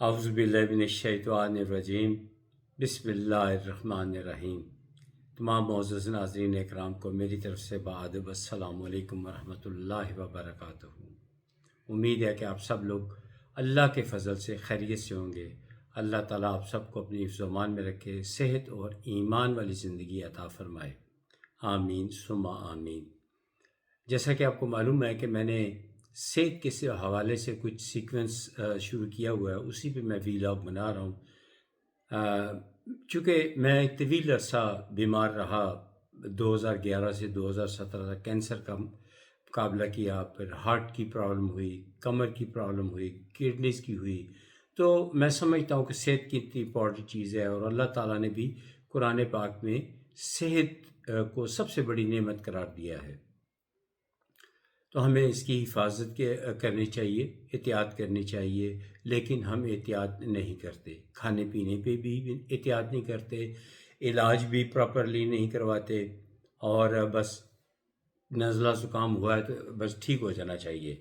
اعوذ باللہ من الشیطان الرجیم بسم اللہ الرحمن الرحیم۔ تمام معزز ناظرین اکرام کو میری طرف سے بادب السلام علیکم ورحمۃ اللہ وبرکاتہ۔ امید ہے کہ آپ سب لوگ اللہ کے فضل سے خیریت سے ہوں گے۔ اللہ تعالیٰ آپ سب کو اپنی حفظ و امان میں رکھے، صحت اور ایمان والی زندگی عطا فرمائے، آمین ثم آمین۔ جیسا کہ آپ کو معلوم ہے کہ میں نے صحت کے حوالے سے کچھ سیکوینس شروع کیا ہوا ہے، اسی پہ میں ویلاگ بنا رہا ہوں۔ چونکہ میں ایک طویل عرصہ بیمار رہا، 2011 سے 2017 تک کینسر کا مقابلہ کیا، پھر ہارٹ کی پرابلم ہوئی، کمر کی پرابلم ہوئی، کڈنیز کی ہوئی۔ تو میں سمجھتا ہوں کہ صحت کی اتنی امپورٹنٹ چیز ہے، اور اللہ تعالیٰ نے بھی قرآن پاک میں صحت کو سب سے بڑی نعمت قرار دیا ہے۔ تو ہمیں اس کی حفاظت کرنی چاہیے، احتیاط کرنی چاہیے، لیکن ہم احتیاط نہیں کرتے، کھانے پینے پہ بھی احتیاط نہیں کرتے، علاج بھی پراپرلی نہیں کرواتے، اور بس نزلہ زکام ہوا ہے تو بس ٹھیک ہو جانا چاہیے۔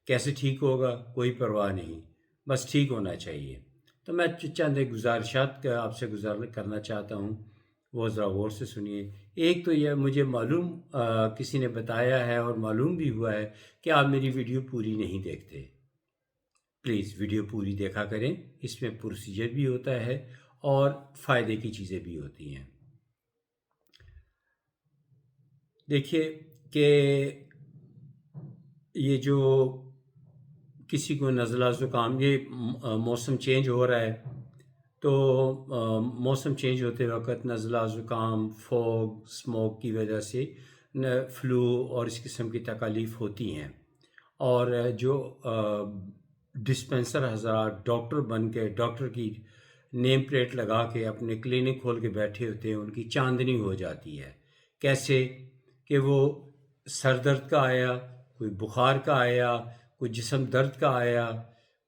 کیسے ٹھیک ہوگا کوئی پرواہ نہیں، بس ٹھیک ہونا چاہیے۔ تو میں چند گزارشات آپ سے کرنا چاہتا ہوں، وہ ذرا غور سے سنیے۔ ایک تو یہ مجھے معلوم کسی نے بتایا ہے اور معلوم بھی ہوا ہے کہ آپ میری ویڈیو پوری نہیں دیکھتے۔ پلیز ویڈیو پوری دیکھا کریں، اس میں پروسیجر بھی ہوتا ہے اور فائدے کی چیزیں بھی ہوتی ہیں۔ دیکھیے کہ یہ جو کسی کو نزلہ زکام، یہ موسم چینج ہو رہا ہے، تو موسم چینج ہوتے وقت نزلہ زکام، فوگ، اسموک کی وجہ سے فلو اور اس قسم کی تکالیف ہوتی ہیں، اور جو ڈسپنسر حضرات ڈاکٹر بن کے، ڈاکٹر کی نیم پلیٹ لگا کے اپنے کلینک کھول کے بیٹھے ہوتے ہیں، ان کی چاندنی ہو جاتی ہے۔ کیسے کہ وہ سر درد کا آیا، کوئی بخار کا آیا، کوئی جسم درد کا آیا،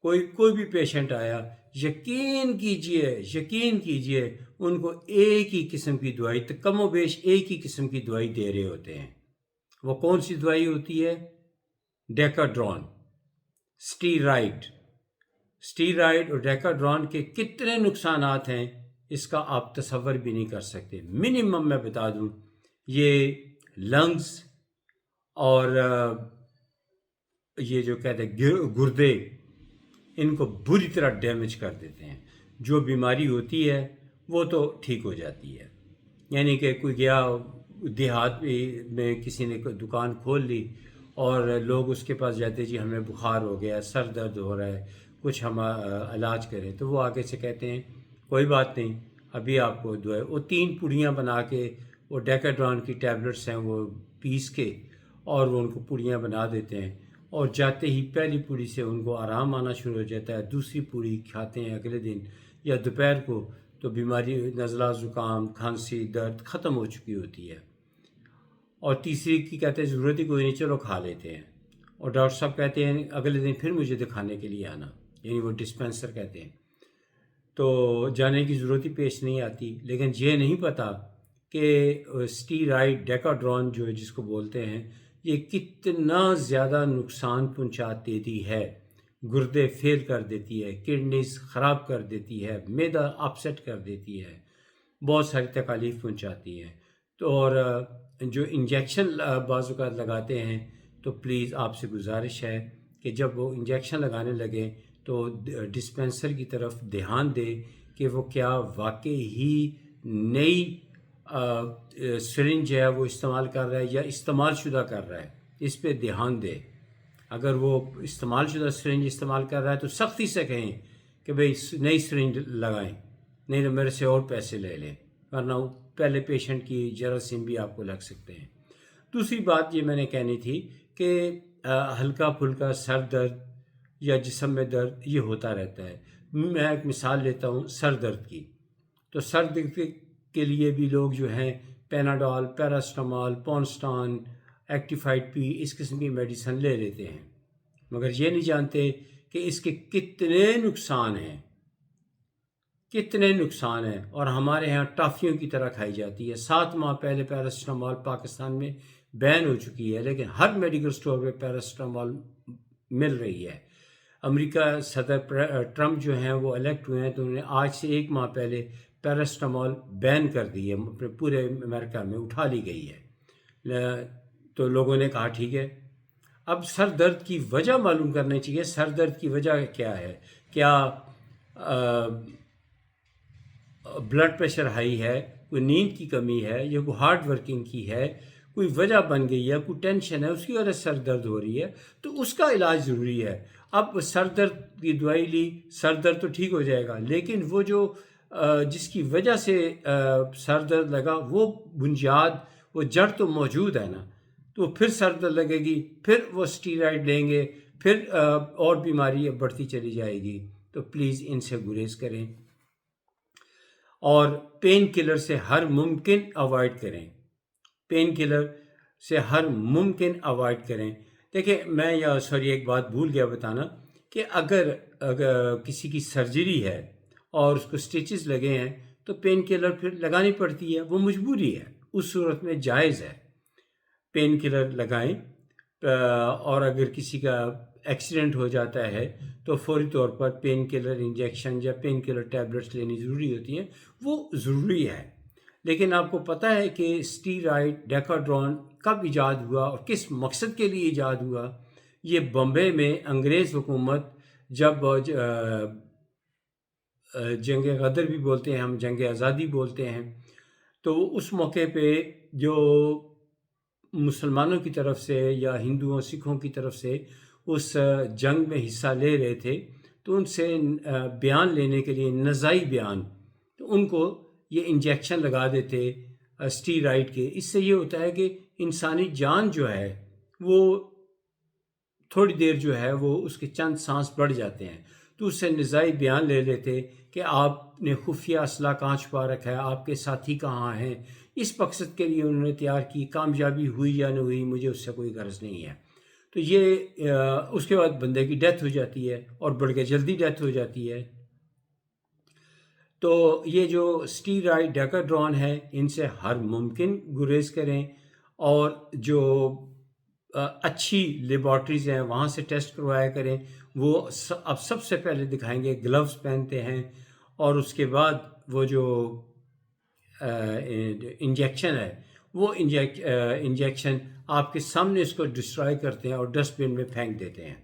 کوئی بھی پیشنٹ آیا، یقین کیجئے ان کو ایک ہی قسم کی دوائی، کم و بیش ایک ہی قسم کی دوائی دے رہے ہوتے ہیں۔ وہ کون سی دوائی ہوتی ہے؟ ڈیکاڈرون، سٹیرائڈ اور ڈیکاڈرون کے کتنے نقصانات ہیں اس کا آپ تصور بھی نہیں کر سکتے۔ منیمم میں بتا دوں، یہ لنگز اور یہ جو کہتے ہیں گردے، ان کو بری طرح ڈیمیج کر دیتے ہیں۔ جو بیماری ہوتی ہے وہ تو ٹھیک ہو جاتی ہے، یعنی کہ کوئی گیا دیہات میں، کسی نے کوئی دکان کھول لی اور لوگ اس کے پاس جاتے، جی ہمیں بخار ہو گیا، سر درد ہو رہا ہے، کچھ ہم علاج کریں، تو وہ آگے سے کہتے ہیں کوئی بات نہیں، ابھی آپ کو دوائی، وہ 3 پوڑیاں بنا کے، وہ ڈیکاڈرون کی ٹیبلٹس ہیں وہ پیس کے، اور وہ ان کو پوڑیاں بنا دیتے ہیں، اور جاتے ہی پہلی پوڑی سے ان کو آرام آنا شروع ہو جاتا ہے، دوسری پوڑی کھاتے ہیں اگلے دن یا دوپہر کو تو بیماری، نزلہ زکام، کھانسی، درد ختم ہو چکی ہوتی ہے، اور تیسری کی کہتے ہیں ضرورت ہی کوئی نہیں، چلو کھا لیتے ہیں، اور ڈاکٹر صاحب کہتے ہیں اگلے دن پھر مجھے دکھانے کے لیے آنا، یعنی وہ ڈسپنسر کہتے ہیں، تو جانے کی ضرورت ہی پیش نہیں آتی۔ لیکن یہ نہیں پتہ کہ سٹیرائڈ، ڈیکاڈرون جو جس کو بولتے ہیں، یہ کتنا زیادہ نقصان پہنچا دیتی ہے، گردے فیل کر دیتی ہے، کڈنیز خراب کر دیتی ہے، معدہ اپسیٹ کر دیتی ہے، بہت ساری تکالیف پہنچاتی ہے۔ تو اور جو انجیکشن بعض اوقات لگاتے ہیں، تو پلیز آپ سے گزارش ہے کہ جب وہ انجیکشن لگانے لگیں تو ڈسپنسر کی طرف دھیان دے کہ وہ کیا واقعی ہی نئی سرنج ہے وہ استعمال کر رہا ہے یا استعمال شدہ کر رہا ہے، اس پہ دھیان دے۔ اگر وہ استعمال شدہ سرنج استعمال کر رہا ہے تو سختی سے کہیں کہ بھئی نئی سرنج لگائیں، نہیں تو میرے سے اور پیسے لے لیں، ورنہ پہلے پیشنٹ کی جراثیم بھی آپ کو لگ سکتے ہیں۔ دوسری بات یہ میں نے کہنی تھی کہ ہلکا پھلکا سر درد یا جسم میں درد یہ ہوتا رہتا ہے۔ میں ایک مثال لیتا ہوں سر درد کی، تو سر درد کے لیے بھی لوگ جو ہیں پیناڈول، پیراسٹامال، پونسٹان، ایکٹیفائڈ پی، اس قسم کی میڈیسن لے لیتے ہیں، مگر یہ نہیں جانتے کہ اس کے کتنے نقصان ہیں، اور ہمارے ہاں ٹافیوں کی طرح کھائی جاتی ہے۔ 7 ماہ پہلے پیراسٹامال پاکستان میں بین ہو چکی ہے، لیکن ہر میڈیکل سٹور پہ پیراسٹامال مل رہی ہے۔ امریکہ صدر ٹرمپ جو ہیں وہ الیکٹ ہوئے ہیں تو انہوں نے آج سے 1 ماہ پہلے پیراسٹامول بین کر دی ہے، پورے امریکہ میں اٹھا لی گئی ہے۔ تو لوگوں نے کہا ٹھیک ہے، اب سر درد کی وجہ معلوم کرنی چاہیے۔ سر درد کی وجہ کیا ہے؟ کیا بلڈ پریشر ہائی ہے، کوئی نیند کی کمی ہے، یا کوئی ہارڈ ورکنگ کی ہے، کوئی وجہ بن گئی ہے، کوئی ٹینشن ہے، اس کی وجہ سے سر درد ہو رہی ہے، تو اس کا علاج ضروری ہے۔ اب سر درد کی دوائی لی، سر درد تو ٹھیک ہو جائے گا، لیکن وہ جو جس کی وجہ سے سر درد لگا وہ بنیاد، وہ جڑ تو موجود ہے نا، تو پھر سر درد لگے گی، پھر وہ اسٹیرائڈ لیں گے، پھر اور بیماری بڑھتی چلی جائے گی۔ تو پلیز ان سے گریز کریں اور پین کلر سے ہر ممکن اوائڈ کریں، پین کلر سے ہر ممکن اوائڈ کریں۔ دیکھیں میں ایک بات بھول گیا بتانا کہ اگر کسی کی سرجری ہے اور اس کو سٹیچز لگے ہیں تو پین کلر پھر لگانی پڑتی ہے، وہ مجبوری ہے، اس صورت میں جائز ہے پین کلر لگائیں۔ اور اگر کسی کا ایکسیڈنٹ ہو جاتا ہے تو فوری طور پر پین کلر انجیکشن یا پین کلر ٹیبلٹس لینی ضروری ہوتی ہیں، وہ ضروری ہے۔ لیکن آپ کو پتہ ہے کہ اسٹیرائڈ ڈیکاڈرون کب ایجاد ہوا اور کس مقصد کے لیے ایجاد ہوا؟ یہ بمبے میں انگریز حکومت جب جنگ غدر بھی بولتے ہیں ہم، جنگ آزادی بولتے ہیں، تو اس موقع پہ جو مسلمانوں کی طرف سے یا ہندوؤں سکھوں کی طرف سے اس جنگ میں حصہ لے رہے تھے تو ان سے بیان لینے کے لیے نزاعی بیان، تو ان کو یہ انجیکشن لگا دیتے اسٹیرائڈ کے۔ اس سے یہ ہوتا ہے کہ انسانی جان جو ہے وہ تھوڑی دیر جو ہے وہ اس کے چند سانس بڑھ جاتے ہیں، تو اس سے نزاعی بیان لے لیتے کہ آپ نے خفیہ اسلحہ کہاں چھپا رکھا ہے، آپ کے ساتھی کہاں ہیں۔ اس مقصد کے لیے انہوں نے تیار کی، کامیابی ہوئی یا نہ ہوئی مجھے اس سے کوئی غرض نہیں ہے۔ تو یہ اس کے بعد بندے کی ڈیتھ ہو جاتی ہے اور بڑھ کے جلدی ڈیتھ ہو جاتی ہے۔ تو یہ جو اسٹیرائڈ ڈیکاڈرون ہے ان سے ہر ممکن گریز کریں، اور جو اچھی لیبارٹریز ہیں وہاں سے ٹیسٹ کروایا کریں۔ وہ اب سب سے پہلے دکھائیں گے گلوز پہنتے ہیں، اور اس کے بعد وہ جو انجیکشن ہے وہ انجیکشن آپ کے سامنے اس کو ڈسٹرائے کرتے ہیں اور ڈسٹ بن میں پھینک دیتے ہیں۔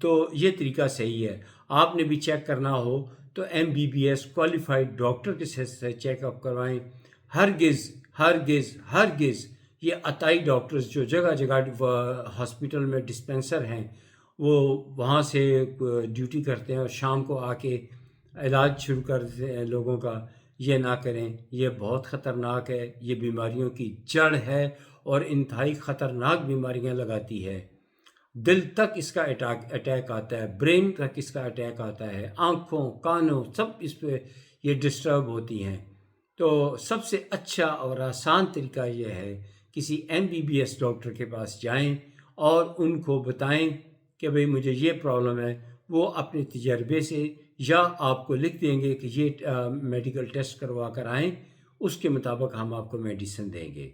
تو یہ طریقہ صحیح ہے۔ آپ نے بھی چیک کرنا ہو تو MBBS کوالیفائڈ ڈاکٹر کے سے چیک اپ کروائیں۔ ہرگز یہ عطائی ڈاکٹرز جو جگہ جگہ ہاسپٹل میں ڈسپینسر ہیں وہ وہاں سے ڈیوٹی کرتے ہیں اور شام کو آ کے علاج شروع کر دیتے ہیں لوگوں کا، یہ نہ کریں، یہ بہت خطرناک ہے، یہ بیماریوں کی جڑ ہے اور انتہائی خطرناک بیماریاں لگاتی ہے۔ دل تک اس کا اٹیک آتا ہے، برین تک اس کا اٹیک آتا ہے، آنکھوں کانوں سب اس پہ یہ ڈسٹرب ہوتی ہیں۔ تو سب سے اچھا اور آسان طریقہ یہ ہے کسی MBBS ڈاکٹر کے پاس جائیں اور ان کو بتائیں کہ بھئی مجھے یہ پرابلم ہے۔ وہ اپنے تجربے سے یا آپ کو لکھ دیں گے کہ یہ میڈیکل ٹیسٹ کروا کر آئیں، اس کے مطابق ہم آپ کو میڈیسن دیں گے،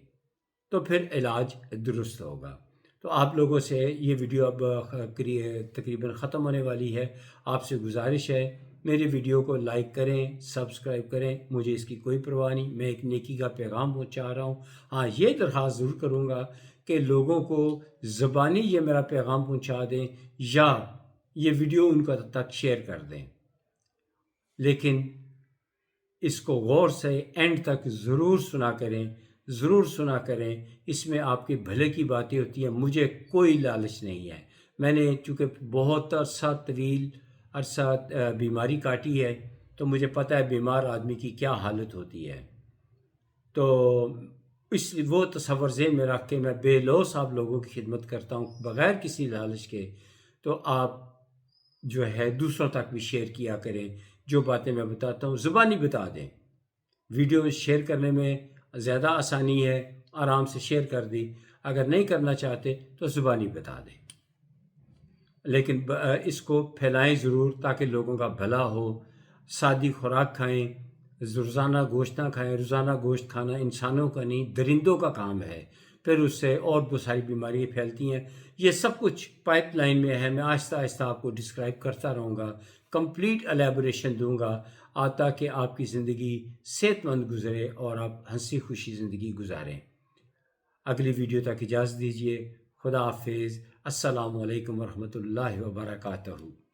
تو پھر علاج درست ہوگا۔ تو آپ لوگوں سے یہ ویڈیو اب تقریباً ختم ہونے والی ہے۔ آپ سے گزارش ہے میری ویڈیو کو لائک کریں، سبسکرائب کریں، مجھے اس کی کوئی پرواہ نہیں، میں ایک نیکی کا پیغام پہنچا رہا ہوں۔ ہاں یہ درخواست ضرور کروں گا کہ لوگوں کو زبانی یہ میرا پیغام پہنچا دیں یا یہ ویڈیو ان کو تک شیئر کر دیں، لیکن اس کو غور سے اینڈ تک ضرور سنا کریں۔ اس میں آپ کے بھلے کی باتیں ہوتی ہیں، مجھے کوئی لالچ نہیں ہے۔ میں نے چونکہ بہت طویل عرصہ بیماری کاٹی ہے تو مجھے پتہ ہے بیمار آدمی کی کیا حالت ہوتی ہے۔ تو وہ تصور ذہن میں رکھ کے میں بے لوث آپ لوگوں کی خدمت کرتا ہوں بغیر کسی لالچ کے۔ تو آپ جو ہے دوسروں تک بھی شیئر کیا کریں، جو باتیں میں بتاتا ہوں زبانی بتا دیں۔ ویڈیو شیئر کرنے میں زیادہ آسانی ہے، آرام سے شیئر کر دی، اگر نہیں کرنا چاہتے تو زبانی بتا دیں، لیکن اس کو پھیلائیں ضرور تاکہ لوگوں کا بھلا ہو۔ سادی خوراک کھائیں، روزانہ گوشت نہ کھائیں۔ روزانہ گوشت کھانا انسانوں کا نہیں درندوں کا کام ہے، پھر اس سے اور بہت ساری بیماریاں پھیلتی ہیں. یہ سب کچھ پائپ لائن میں ہے. میں آہستہ آہستہ آپ کو ڈسکرائب کرتا رہوں گا، کمپلیٹ الیبوریشن دوں گا تاکہ آپ کی زندگی صحت مند گزرے اور آپ ہنسی خوشی زندگی گزاریں. اگلی ویڈیو تک اجازت دیجیے. خدا حافظ. السلام علیکم ورحمۃ اللہ وبرکاتہ.